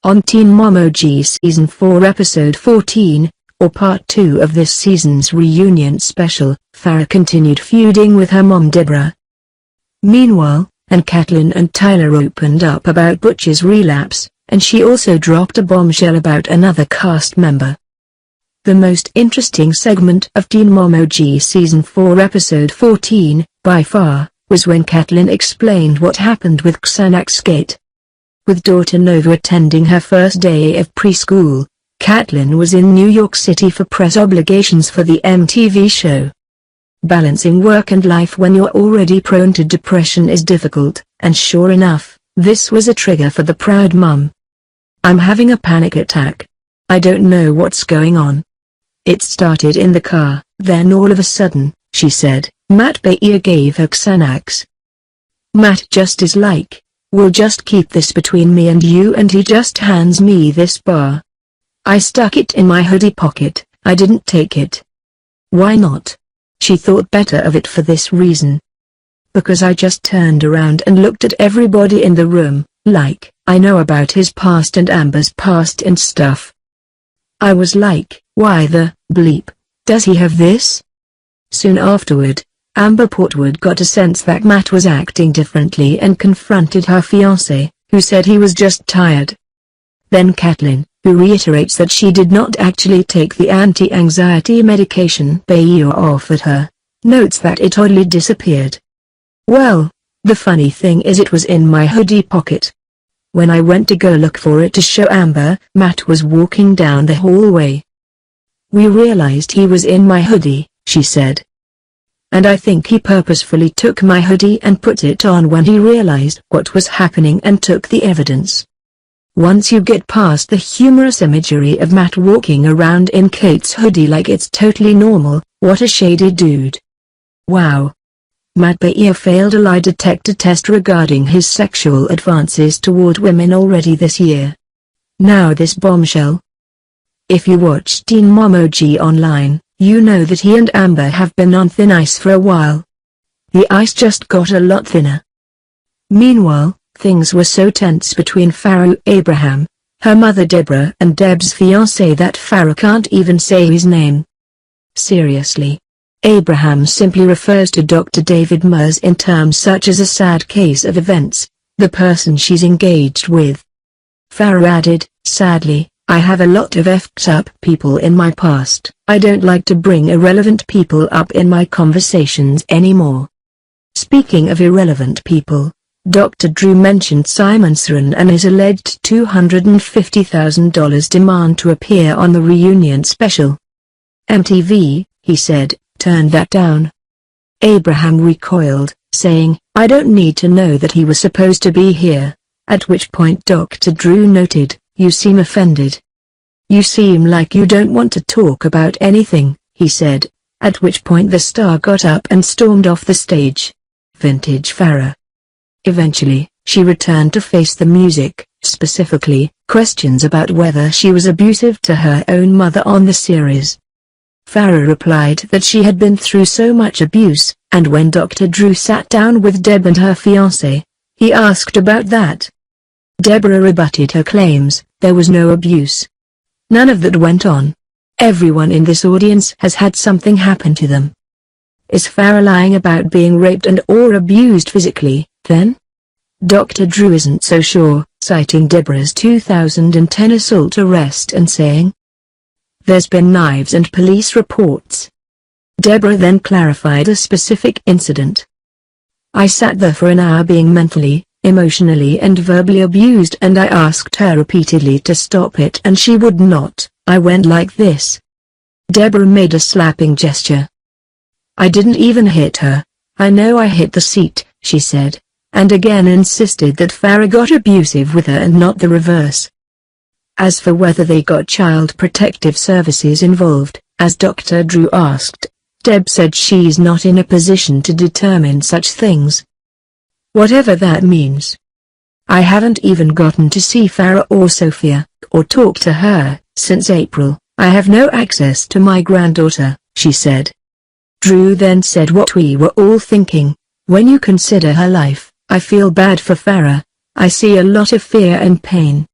On Teen Mom OG Season 4 Episode 14, or Part 2 of this season's reunion special, Farrah continued feuding with her mom Deborah. Meanwhile, Catelynn and Tyler opened up about Butch's relapse, and she also dropped a bombshell about another cast member. The most interesting segment of Teen Mom OG Season 4 Episode 14, by far, was when Catelynn explained what happened with Xanax Gate. With daughter Nova attending her first day of preschool, Catelynn was in New York City for press obligations for the MTV show. Balancing work and life when you're already prone to depression is difficult, and sure enough, this was a trigger for the proud mum. "I'm having a panic attack. I don't know what's going on. It started in the car, then all of a sudden," she said, "Matt Baier gave her Xanax. Matt just is like, we'll just keep this between me and you, and he just hands me this bar. I stuck it in my hoodie pocket. I didn't take it. Why not? She thought better of it for this reason. Because I just turned around and looked at everybody in the room, like, I know about his past and Amber's past and stuff. I was like, why the bleep does he have this?" Soon afterward, Amber Portwood got a sense that Matt was acting differently and confronted her fiancé, who said he was just tired. Then Catelynn, who reiterates that she did not actually take the anti-anxiety medication Baier offered her, notes that it oddly disappeared. "Well, the funny thing is it was in my hoodie pocket. When I went to go look for it to show Amber, Matt was walking down the hallway. We realized he was in my hoodie," she said. "And I think he purposefully took my hoodie and put it on when he realized what was happening and took the evidence." Once you get past the humorous imagery of Matt walking around in Kate's hoodie like it's totally normal, what a shady dude. Wow. Matt Baier failed a lie detector test regarding his sexual advances toward women already this year. Now this bombshell. If you watch Teen Mom OG online, you know that he and Amber have been on thin ice for a while. The ice just got a lot thinner. Meanwhile, things were so tense between Farrah Abraham, her mother Deborah, and Deb's fiancé that Farrah can't even say his name. Seriously. Abraham simply refers to Dr. David Mers in terms such as a sad case of events, the person she's engaged with. Farrah added, "Sadly, I have a lot of effed up people in my past. I don't like to bring irrelevant people up in my conversations anymore." Speaking of irrelevant people, Dr. Drew mentioned Simon Saran and his alleged $250,000 demand to appear on the reunion special. "MTV," he said, "turned that down." Abraham recoiled, saying, "I don't need to know that he was supposed to be here," at which point Dr. Drew noted, "You seem offended. You seem like you don't want to talk about anything," he said, at which point the star got up and stormed off the stage. Vintage Farrah. Eventually, she returned to face the music, specifically, questions about whether she was abusive to her own mother on the series. Farrah replied that she had been through so much abuse, and when Dr. Drew sat down with Deb and her fiancé, he asked about that. Deborah rebutted her claims, there was no abuse. None of that went on. Everyone in this audience has had something happen to them. Is Farrah lying about being raped and or abused physically, then? Dr. Drew isn't so sure, citing Deborah's 2010 assault arrest and saying, "There's been knives and police reports." Deborah then clarified a specific incident. "I sat there for an hour being mentally, emotionally and verbally abused, and I asked her repeatedly to stop it and she would not. I went like this." Deborah made a slapping gesture. "I didn't even hit her. I know I hit the seat," she said, and again insisted that Farrah got abusive with her and not the reverse. As for whether they got Child Protective Services involved, as Dr. Drew asked, Deb said she's not in a position to determine such things. Whatever that means. "I haven't even gotten to see Farrah or Sophia, or talk to her, since April. I have no access to my granddaughter," she said. Drew then said what we were all thinking, "When you consider her life, I feel bad for Farrah. I see a lot of fear and pain.